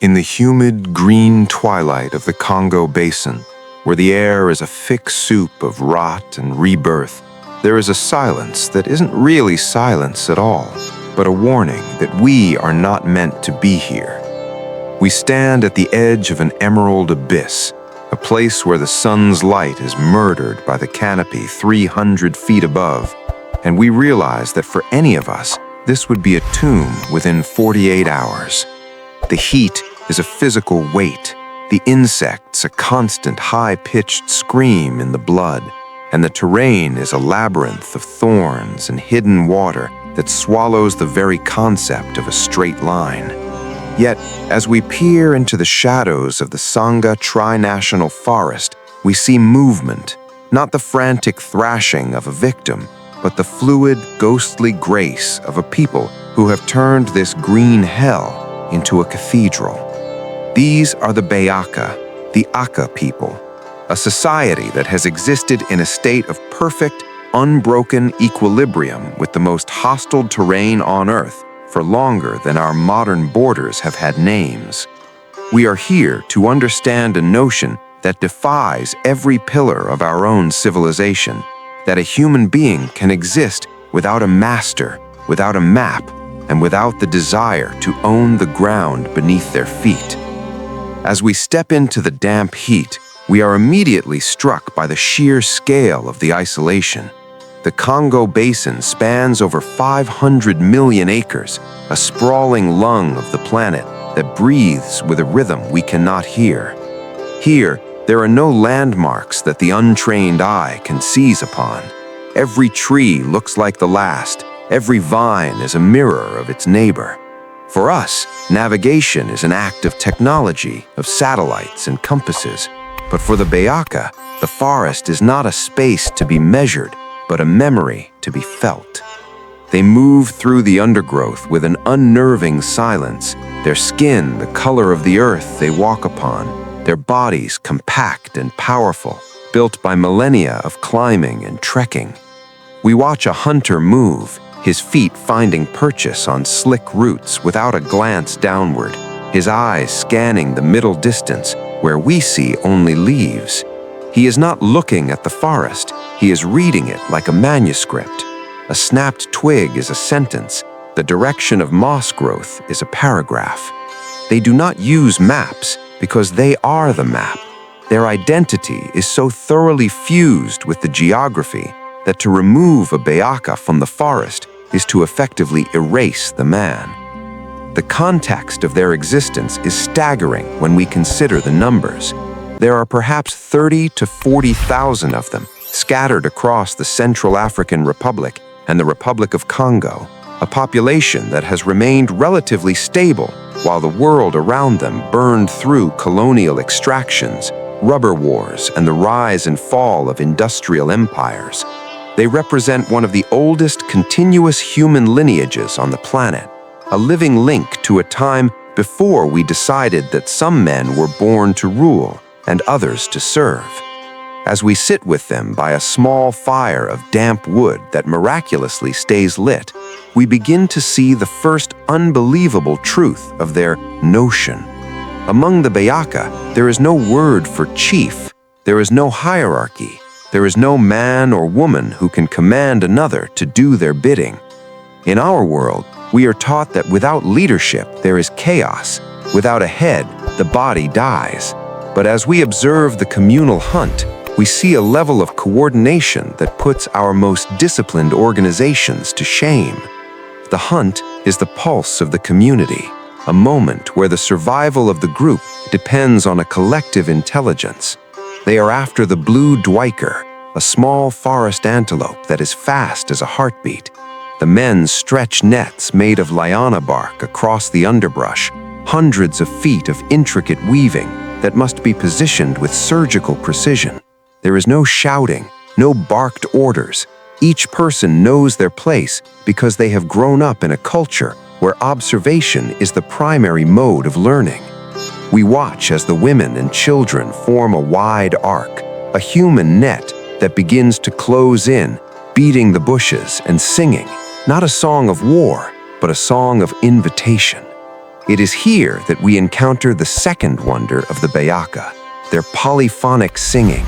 In the humid, green twilight of the Congo Basin, where the air is a thick soup of rot and rebirth, there is a silence that isn't really silence at all, but a warning that we are not meant to be here. We stand at the edge of an emerald abyss, a place where the sun's light is murdered by the canopy 300 feet above, and we realize that for any of us, this would be a tomb within 48 hours. The heat is a physical weight, the insects a constant high-pitched scream in the blood, and the terrain is a labyrinth of thorns and hidden water that swallows the very concept of a straight line. Yet, as we peer into the shadows of the Sangha Tri-National Forest, we see movement, not the frantic thrashing of a victim, but the fluid, ghostly grace of a people who have turned this green hell into a cathedral. These are the Bayaka, the Aka people, a society that has existed in a state of perfect, unbroken equilibrium with the most hostile terrain on Earth for longer than our modern borders have had names. We are here to understand a notion that defies every pillar of our own civilization, that a human being can exist without a master, without a map, and without the desire to own the ground beneath their feet. As we step into the damp heat, we are immediately struck by the sheer scale of the isolation. The Congo Basin spans over 500 million acres, a sprawling lung of the planet that breathes with a rhythm we cannot hear. Here, there are no landmarks that the untrained eye can seize upon. Every tree looks like the last, every vine is a mirror of its neighbor. For us, navigation is an act of technology, of satellites and compasses. But for the Bayaka, the forest is not a space to be measured, but a memory to be felt. They move through the undergrowth with an unnerving silence, their skin the color of the earth they walk upon, their bodies compact and powerful, built by millennia of climbing and trekking. We watch a hunter move, his feet finding purchase on slick roots without a glance downward, his eyes scanning the middle distance where we see only leaves. He is not looking at the forest, he is reading it like a manuscript. A snapped twig is a sentence, the direction of moss growth is a paragraph. They do not use maps because they are the map. Their identity is so thoroughly fused with the geography that to remove a Bayaka from the forest is to effectively erase the man. The context of their existence is staggering when we consider the numbers. There are perhaps 30 to 40,000 of them scattered across the Central African Republic and the Republic of Congo, a population that has remained relatively stable while the world around them burned through colonial extractions, rubber wars, and the rise and fall of industrial empires. They represent one of the oldest continuous human lineages on the planet, a living link to a time before we decided that some men were born to rule and others to serve. As we sit with them by a small fire of damp wood that miraculously stays lit, we begin to see the first unbelievable truth of their notion. Among the Bayaka, there is no word for chief, there is no hierarchy, there is no man or woman who can command another to do their bidding. In our world, we are taught that without leadership, there is chaos. Without a head, the body dies. But as we observe the communal hunt, we see a level of coordination that puts our most disciplined organizations to shame. The hunt is the pulse of the community, a moment where the survival of the group depends on a collective intelligence. They are after the blue duiker, a small forest antelope that is fast as a heartbeat. The men stretch nets made of liana bark across the underbrush, hundreds of feet of intricate weaving that must be positioned with surgical precision. There is no shouting, no barked orders. Each person knows their place because they have grown up in a culture where observation is the primary mode of learning. We watch as the women and children form a wide arc, a human net that begins to close in, beating the bushes and singing, not a song of war, but a song of invitation. It is here that we encounter the second wonder of the Bayaka, their polyphonic singing.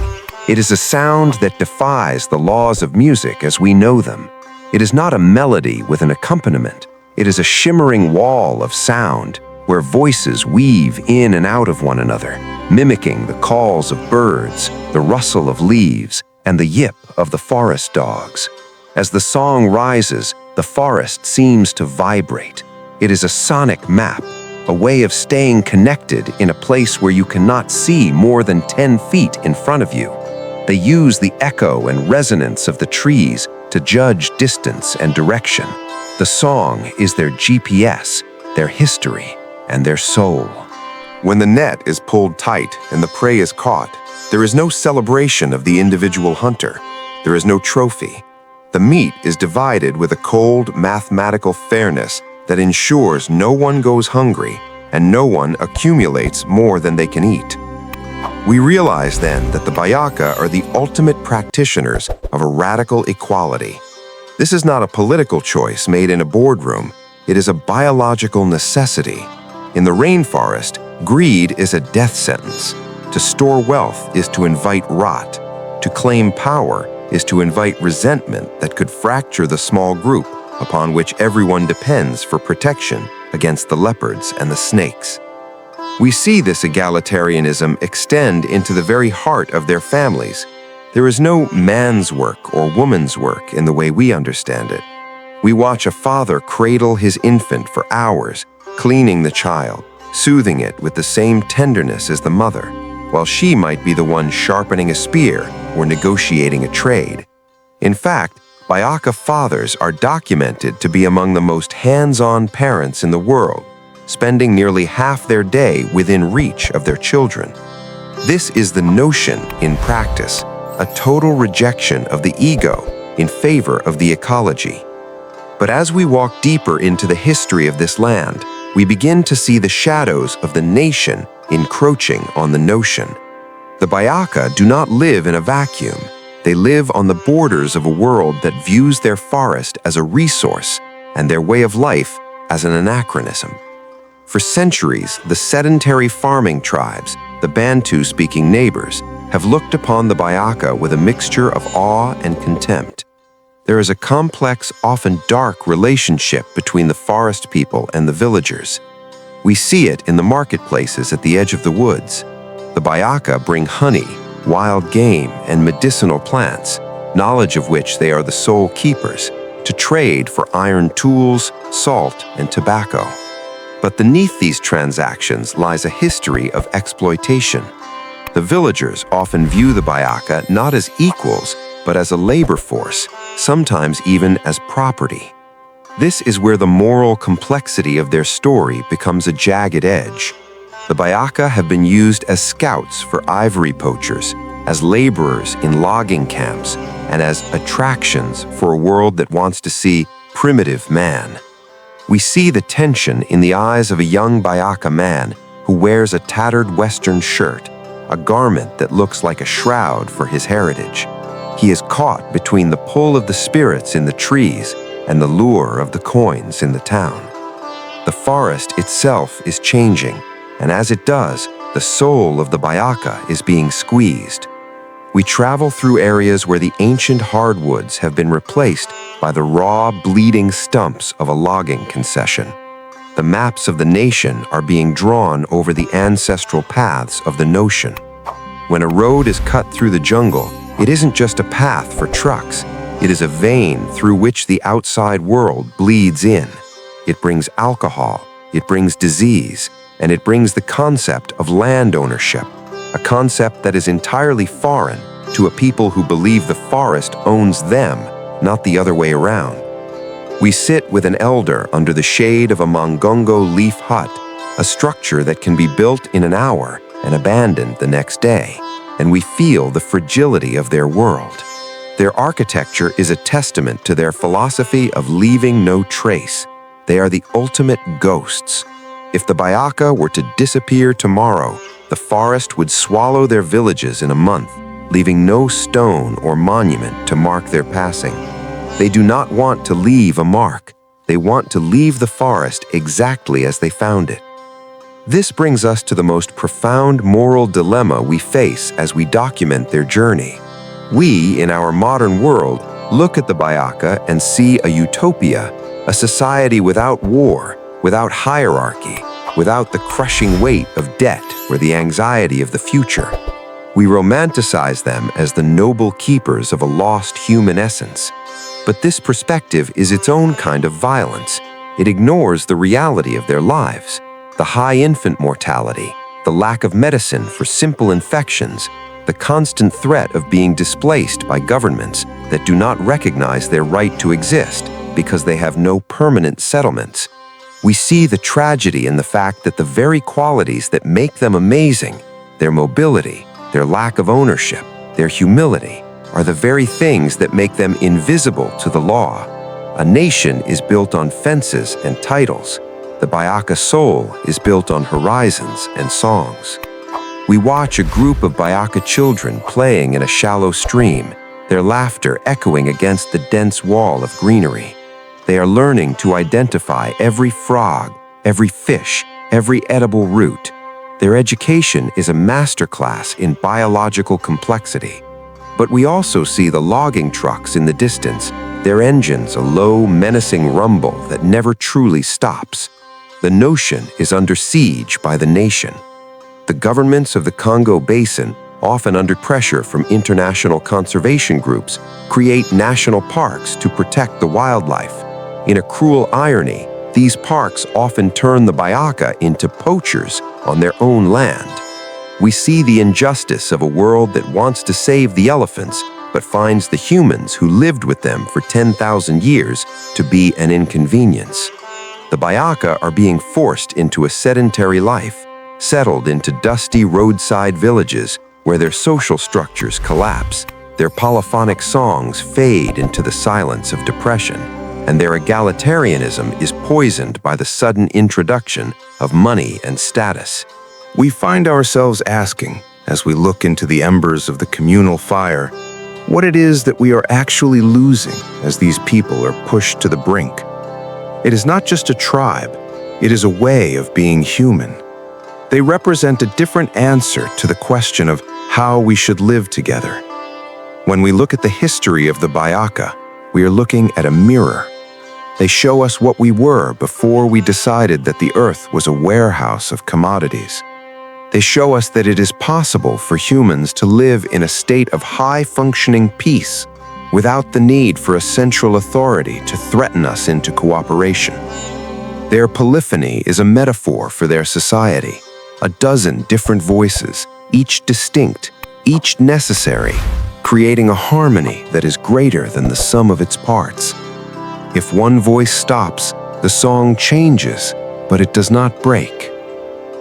It is a sound that defies the laws of music as we know them. It is not a melody with an accompaniment. It is a shimmering wall of sound where voices weave in and out of one another, mimicking the calls of birds, the rustle of leaves, and the yip of the forest dogs. As the song rises, the forest seems to vibrate. It is a sonic map, a way of staying connected in a place where you cannot see more than 10 feet in front of you. They use the echo and resonance of the trees to judge distance and direction. The song is their GPS, their history, and their soul. When the net is pulled tight and the prey is caught, there is no celebration of the individual hunter. There is no trophy. The meat is divided with a cold, mathematical fairness that ensures no one goes hungry and no one accumulates more than they can eat. We realize then that the Bayaka are the ultimate practitioners of a radical equality. This is not a political choice made in a boardroom. It is a biological necessity. In the rainforest, greed is a death sentence. To store wealth is to invite rot. To claim power is to invite resentment that could fracture the small group upon which everyone depends for protection against the leopards and the snakes. We see this egalitarianism extend into the very heart of their families. There is no man's work or woman's work in the way we understand it. We watch a father cradle his infant for hours, cleaning the child, soothing it with the same tenderness as the mother, while she might be the one sharpening a spear or negotiating a trade. In fact, Bayaka fathers are documented to be among the most hands-on parents in the world, spending nearly half their day within reach of their children. This is the notion in practice, a total rejection of the ego in favor of the ecology. But as we walk deeper into the history of this land, we begin to see the shadows of the nation encroaching on the notion. The Bayaka do not live in a vacuum. They live on the borders of a world that views their forest as a resource and their way of life as an anachronism. For centuries, the sedentary farming tribes, the Bantu-speaking neighbors, have looked upon the Bayaka with a mixture of awe and contempt. There is a complex, often dark relationship between the forest people and the villagers. We see it in the marketplaces at the edge of the woods. The Bayaka bring honey, wild game, and medicinal plants, knowledge of which they are the sole keepers, to trade for iron tools, salt, and tobacco. But beneath these transactions lies a history of exploitation. The villagers often view the Bayaka not as equals, but as a labor force, sometimes even as property. This is where the moral complexity of their story becomes a jagged edge. The Bayaka have been used as scouts for ivory poachers, as laborers in logging camps, and as attractions for a world that wants to see primitive man. We see the tension in the eyes of a young Bayaka man who wears a tattered Western shirt, a garment that looks like a shroud for his heritage. He is caught between the pull of the spirits in the trees and the lure of the coins in the town. The forest itself is changing, and as it does, the soul of the Bayaka is being squeezed. We travel through areas where the ancient hardwoods have been replaced by the raw, bleeding stumps of a logging concession. The maps of the nation are being drawn over the ancestral paths of the notion. When a road is cut through the jungle, it isn't just a path for trucks. It is a vein through which the outside world bleeds in. It brings alcohol, it brings disease, and it brings the concept of land ownership, a concept that is entirely foreign to a people who believe the forest owns them, not the other way around. We sit with an elder under the shade of a mongongo leaf hut, a structure that can be built in an hour and abandoned the next day, and we feel the fragility of their world. Their architecture is a testament to their philosophy of leaving no trace. They are the ultimate ghosts. If the Bayaka were to disappear tomorrow, the forest would swallow their villages in a month, leaving no stone or monument to mark their passing. They do not want to leave a mark. They want to leave the forest exactly as they found it. This brings us to the most profound moral dilemma we face as we document their journey. We, in our modern world, look at the Bayaka and see a utopia, a society without war, without hierarchy, without the crushing weight of debt or the anxiety of the future. We romanticize them as the noble keepers of a lost human essence. But this perspective is its own kind of violence. It ignores the reality of their lives, the high infant mortality, the lack of medicine for simple infections, the constant threat of being displaced by governments that do not recognize their right to exist because they have no permanent settlements. We see the tragedy in the fact that the very qualities that make them amazing, their mobility, their lack of ownership, their humility, are the very things that make them invisible to the law. A nation is built on fences and titles. The Bayaka soul is built on horizons and songs. We watch a group of Bayaka children playing in a shallow stream, their laughter echoing against the dense wall of greenery. They are learning to identify every frog, every fish, every edible root. Their education is a masterclass in biological complexity. But we also see the logging trucks in the distance, their engines a low, menacing rumble that never truly stops. The notion is under siege by the nation. The governments of the Congo Basin, often under pressure from international conservation groups, create national parks to protect the wildlife. In a cruel irony, these parks often turn the Bayaka into poachers on their own land. We see the injustice of a world that wants to save the elephants, but finds the humans who lived with them for 10,000 years to be an inconvenience. The Bayaka are being forced into a sedentary life, settled into dusty roadside villages where their social structures collapse, their polyphonic songs fade into the silence of depression, and their egalitarianism is poisoned by the sudden introduction of money and status. We find ourselves asking, as we look into the embers of the communal fire, what it is that we are actually losing as these people are pushed to the brink. It is not just a tribe, it is a way of being human. They represent a different answer to the question of how we should live together. When we look at the history of the Bayaka, we are looking at a mirror. They show us what we were before we decided that the earth was a warehouse of commodities. They show us that it is possible for humans to live in a state of high-functioning peace without the need for a central authority to threaten us into cooperation. Their polyphony is a metaphor for their society, a dozen different voices, each distinct, each necessary, creating a harmony that is greater than the sum of its parts. If one voice stops, the song changes, but it does not break.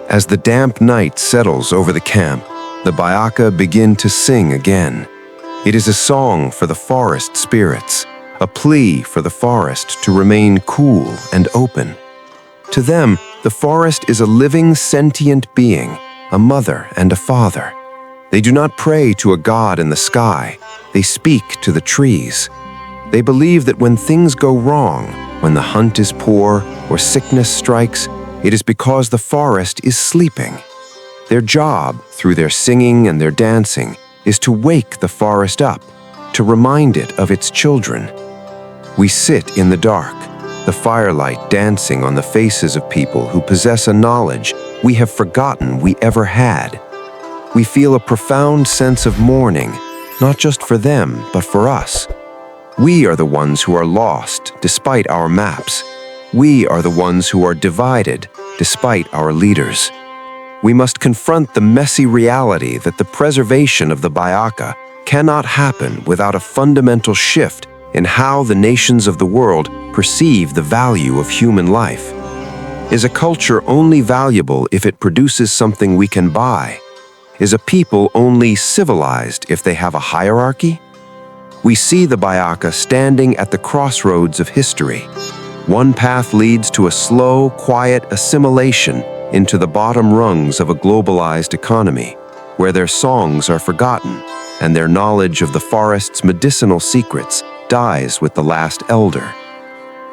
As the damp night settles over the camp, the Bayaka begin to sing again. It is a song for the forest spirits, a plea for the forest to remain cool and open. To them, the forest is a living, sentient being, a mother and a father. They do not pray to a god in the sky, they speak to the trees. They believe that when things go wrong, when the hunt is poor or sickness strikes, it is because the forest is sleeping. Their job, through their singing and their dancing, is to wake the forest up, to remind it of its children. We sit in the dark, the firelight dancing on the faces of people who possess a knowledge we have forgotten we ever had. We feel a profound sense of mourning, not just for them, but for us. We are the ones who are lost despite our maps. We are the ones who are divided despite our leaders. We must confront the messy reality that the preservation of the Bayaka cannot happen without a fundamental shift in how the nations of the world perceive the value of human life. Is a culture only valuable if it produces something we can buy? Is a people only civilized if they have a hierarchy? We see the Bayaka standing at the crossroads of history. One path leads to a slow, quiet assimilation into the bottom rungs of a globalized economy, where their songs are forgotten and their knowledge of the forest's medicinal secrets dies with the last elder.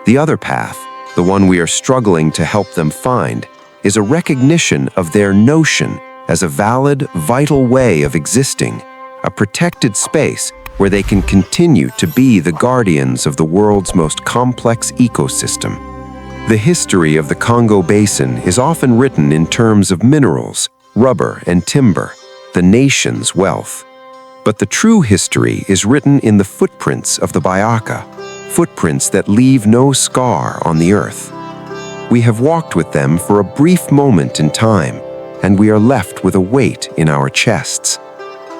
The other path, the one we are struggling to help them find, is a recognition of their notion as a valid, vital way of existing, a protected space where they can continue to be the guardians of the world's most complex ecosystem. The history of the Congo Basin is often written in terms of minerals, rubber, and timber, the nation's wealth. But the true history is written in the footprints of the Bayaka, footprints that leave no scar on the earth. We have walked with them for a brief moment in time, and we are left with a weight in our chests.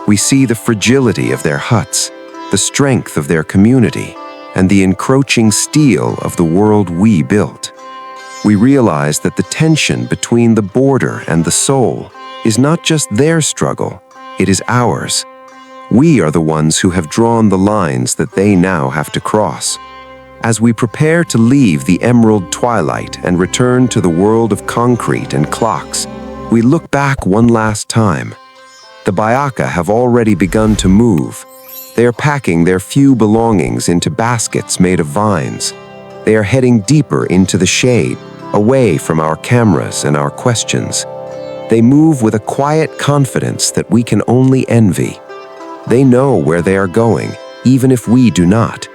We see the fragility of their huts, the strength of their community, and the encroaching steel of the world we built. We realize that the tension between the border and the soul is not just their struggle, it is ours. We are the ones who have drawn the lines that they now have to cross. As we prepare to leave the emerald twilight and return to the world of concrete and clocks, we look back one last time. The Bayaka have already begun to move. They are packing their few belongings into baskets made of vines. They are heading deeper into the shade, away from our cameras and our questions. They move with a quiet confidence that we can only envy. They know where they are going, even if we do not.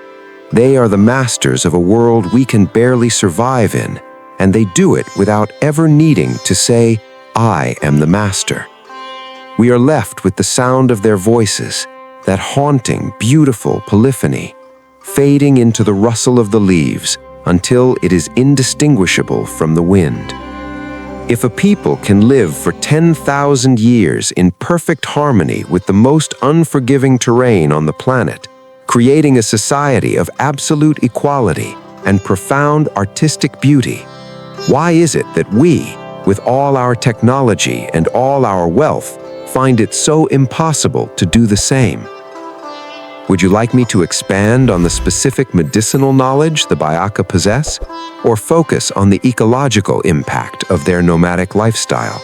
They are the masters of a world we can barely survive in, and they do it without ever needing to say, "I am the master." We are left with the sound of their voices, that haunting, beautiful polyphony, fading into the rustle of the leaves until it is indistinguishable from the wind. If a people can live for 10,000 years in perfect harmony with the most unforgiving terrain on the planet, creating a society of absolute equality and profound artistic beauty, why is it that we, with all our technology and all our wealth, find it so impossible to do the same? Would you like me to expand on the specific medicinal knowledge the Bayaka possess, or focus on the ecological impact of their nomadic lifestyle?